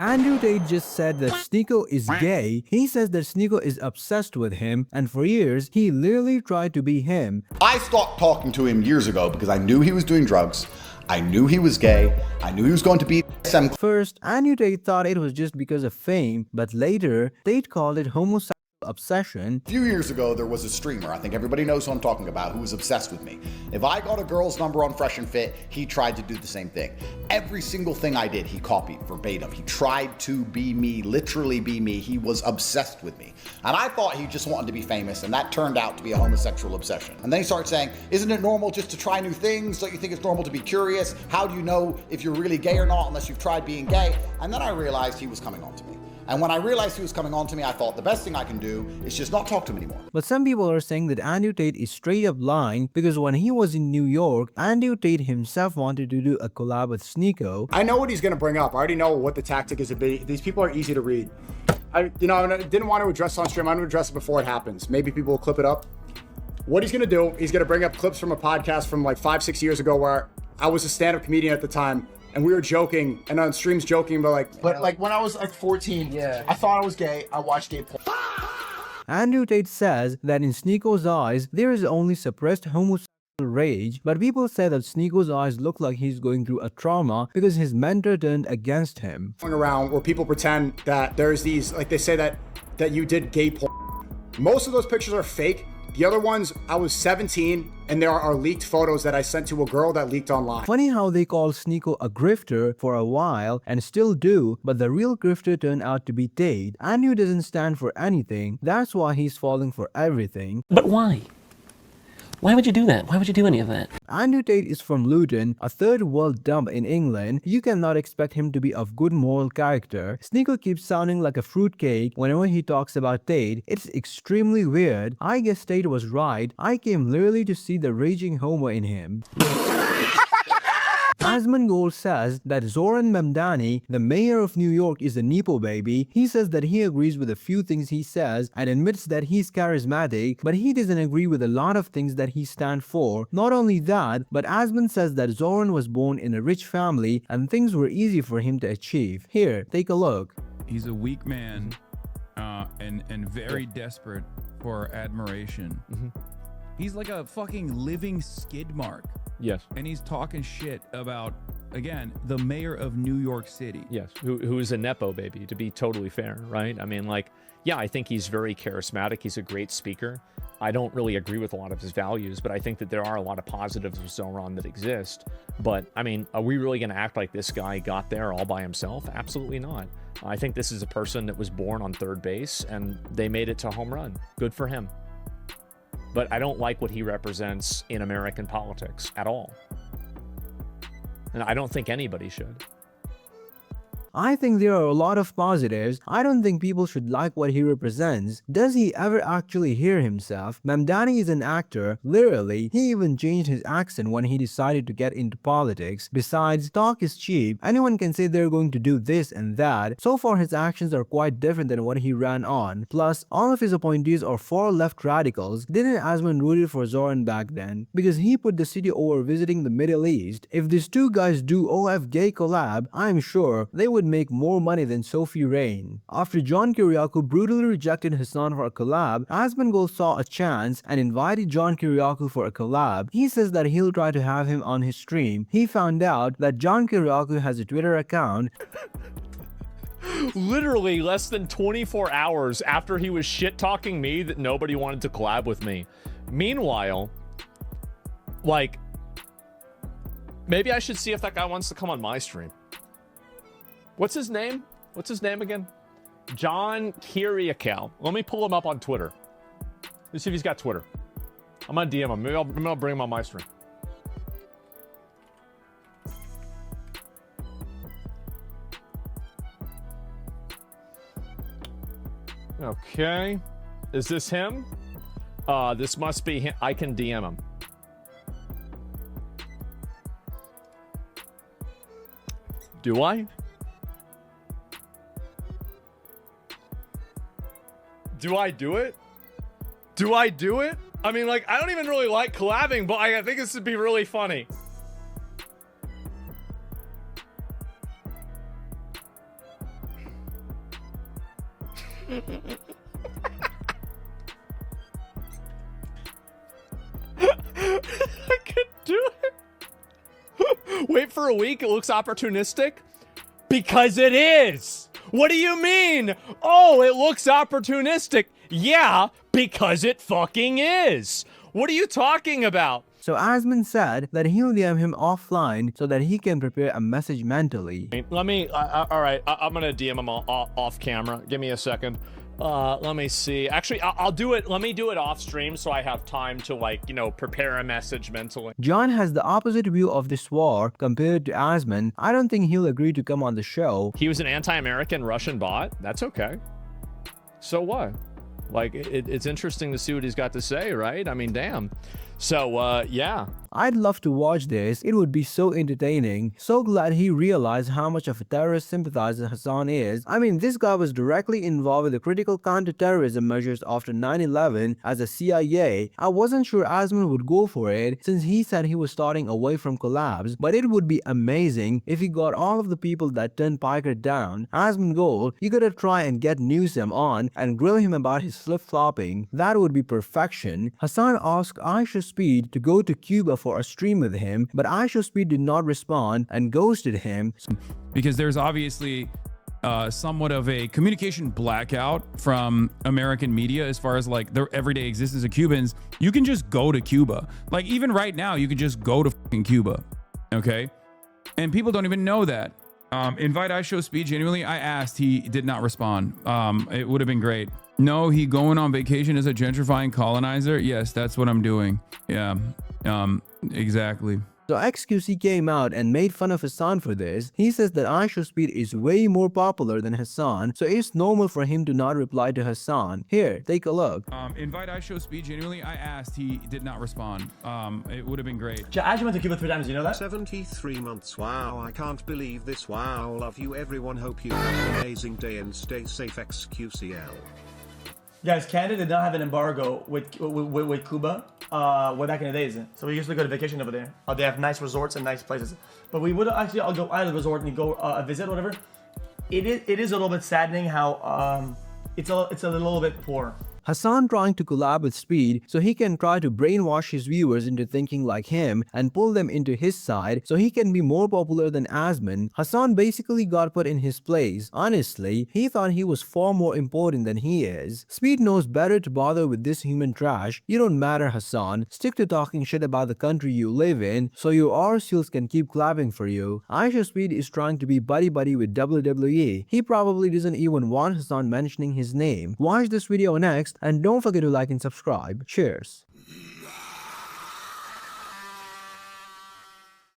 Andrew Tate just said that Sneako is gay. He says that Sneako is obsessed with him, and for years, he literally tried to be him. I stopped talking to him years ago because I knew he was doing drugs. I knew he was gay. I knew he was going to be some. First, Andrew Tate thought it was just because of fame, but later, Tate called it homosexual obsession. A few years ago, there was a streamer, I think everybody knows who I'm talking about, who was obsessed with me. If I got a girl's number on Fresh and Fit, he tried to do the same thing. Every single thing I did, he copied verbatim. He tried to be me, literally be me. He was obsessed with me. And I thought he just wanted to be famous, and that turned out to be a homosexual obsession. And then he started saying, isn't it normal just to try new things? Don't you think it's normal to be curious? How do you know if you're really gay or not unless you've tried being gay? And then I realized he was coming on to me. And when I realized he was coming on to me, I thought the best thing I can do is just not talk to him anymore. But some people are saying that Andrew Tate is straight up lying because when he was in New York, Andrew Tate himself wanted to do a collab with Sneako. I know what he's going to bring up. I already know what the tactic is to be. These people are easy to read. I didn't want to address it on stream. I'm going to address it before it happens. Maybe people will clip it up. What he's going to do, he's going to bring up clips from a podcast from like 5-6 years ago where I was a stand-up comedian at the time. And we were joking, and on streams joking, but like when I was like 14, I thought I was gay. I watched gay porn. Andrew Tate says that in Sneako's eyes, there is only suppressed homosexual rage, but people say that Sneako's eyes look like he's going through a trauma because his mentor turned against him. Going around where people pretend that there's these, like they say that you did gay porn. Most of those pictures are fake. The other ones, I was 17, and there are leaked photos that I sent to a girl that leaked online. Funny how they called Sneako a grifter for a while and still do, but the real grifter turned out to be Tate. Andrew doesn't stand for anything, that's why he's falling for everything. But why? Why would you do that? Why would you do any of that? Andrew Tate is from Luton, a third world dump in England. You cannot expect him to be of good moral character. Sneako keeps sounding like a fruitcake whenever he talks about Tate. It's extremely weird. I guess Tate was right. I came literally to see the raging homo in him. Asmongold says that Zoran Mamdani, the mayor of New York, is a Nepo baby. He says that he agrees with a few things he says and admits that he's charismatic, but he doesn't agree with a lot of things that he stands for. Not only that, but Asmon says that Zoran was born in a rich family and things were easy for him to achieve. Here, take a look. He's a weak man and very desperate for admiration. He's like a fucking living skid mark. Yes. And he's talking shit about, again, the mayor of New York City. Yes, who is a Nepo baby, to be totally fair, right? I mean, like, yeah, I think he's very charismatic. He's a great speaker. I don't really agree with a lot of his values, but I think that there are a lot of positives of Zoran that exist. But, I mean, are we really going to act like this guy got there all by himself? Absolutely not. I think this is a person that was born on third base, and they made it to home run. Good for him. But I don't like what he represents in American politics at all. And I don't think anybody should. I think there are a lot of positives. I don't think people should like what he represents. Does he ever actually hear himself? Mamdani is an actor. Literally, he even changed his accent when he decided to get into politics. Besides, talk is cheap. Anyone can say they're going to do this and that. So far, his actions are quite different than what he ran on. Plus, all of his appointees are far left radicals. Didn't Asman root for Zoran back then? Because he put the city over visiting the Middle East. If these two guys do OF gay collab, I'm sure they would make more money than Sophie Rain. After John Kiriakou brutally rejected Hassan for a collab, Asmongold saw a chance and invited John Kiriakou for a collab. He says that he'll try to have him on his stream. He found out that John Kiriakou has a Twitter account. Literally less than 24 hours after he was shit-talking me that nobody wanted to collab with me. Meanwhile, like, maybe I should see if that guy wants to come on my stream. What's his name? What's his name again? John Kiriakou. Let me pull him up on Twitter. Let's see if he's got Twitter. I'm gonna DM him. Maybe I'll bring him on my stream. Okay. Is this him? This must be him. I can DM him. Do I? Do I do it? Do I do it? I mean, like, I don't even really like collabing, but I think this would be really funny. I could do it. Wait for a week. It looks opportunistic. Because it is. What do you mean? Oh, it looks opportunistic. Yeah, because it fucking is. What are you talking about? So Asmund said that he'll DM him offline so that he can prepare a message mentally. Let me, all right, I'm gonna DM him off camera. Give me a second. Let me see. Actually, I'll do it. Let me do it off stream so I have time to, like, you know, prepare a message mentally. John has the opposite view of this war compared to Asmund. I don't think he'll agree to come on the show. He was an anti-American Russian bot. That's okay. So what? Like, it's interesting to see what he's got to say, right? I mean, damn. So, yeah. I'd love to watch this. It would be so entertaining. So glad he realized how much of a terrorist sympathizer Hassan is. I mean, this guy was directly involved with the critical counter-terrorism measures after 9/11 as a CIA. I wasn't sure Asmund would go for it since he said he was starting away from collabs, but it would be amazing if he got all of the people that turned Piker down. Asmund Gold, you gotta try and get Newsom on and grill him about his flip-flopping. That would be perfection. Hassan asked Aisha Speed to go to Cuba for a stream with him, but Aisha Speed did not respond and ghosted him. Because there's obviously somewhat of a communication blackout from American media as far as like their everyday existence of Cubans. You can just go to Cuba. Like even right now, you can just go to fucking Cuba. Okay? And people don't even know that. Invite Aisha Speed. Genuinely, I asked. He did not respond. It would have been great. No, he going on vacation as a gentrifying colonizer? Yes, that's what I'm doing. Yeah, exactly. So XQC came out and made fun of Hassan for this. He says that Aisha Speed is way more popular than Hassan, so it's normal for him to not reply to Hassan. Here, take a look. Invite Aisha Speed. Genuinely, I asked. He did not respond. It would have been great. I actually went to Cuba 3 times, you know that? 73 months. Wow, I can't believe this. Wow, love you everyone. Hope you have an amazing day and stay safe. XQCL. Guys, Canada did not have an embargo with Cuba way back in the days. So we used to go to vacation over there. They have nice resorts and nice places. But we would actually all go out of the resort and go visit whatever. It is a little bit saddening how it's a little bit poor. Hassan trying to collab with Speed so he can try to brainwash his viewers into thinking like him and pull them into his side so he can be more popular than Asmund. Hassan basically got put in his place. Honestly, he thought he was far more important than he is. Speed knows better to bother with this human trash. You don't matter, Hassan. Stick to talking shit about the country you live in so your R-seals can keep clapping for you. Aisha Speed is trying to be buddy-buddy with WWE. He probably doesn't even want Hassan mentioning his name. Watch this video next and don't forget to like and subscribe. Cheers.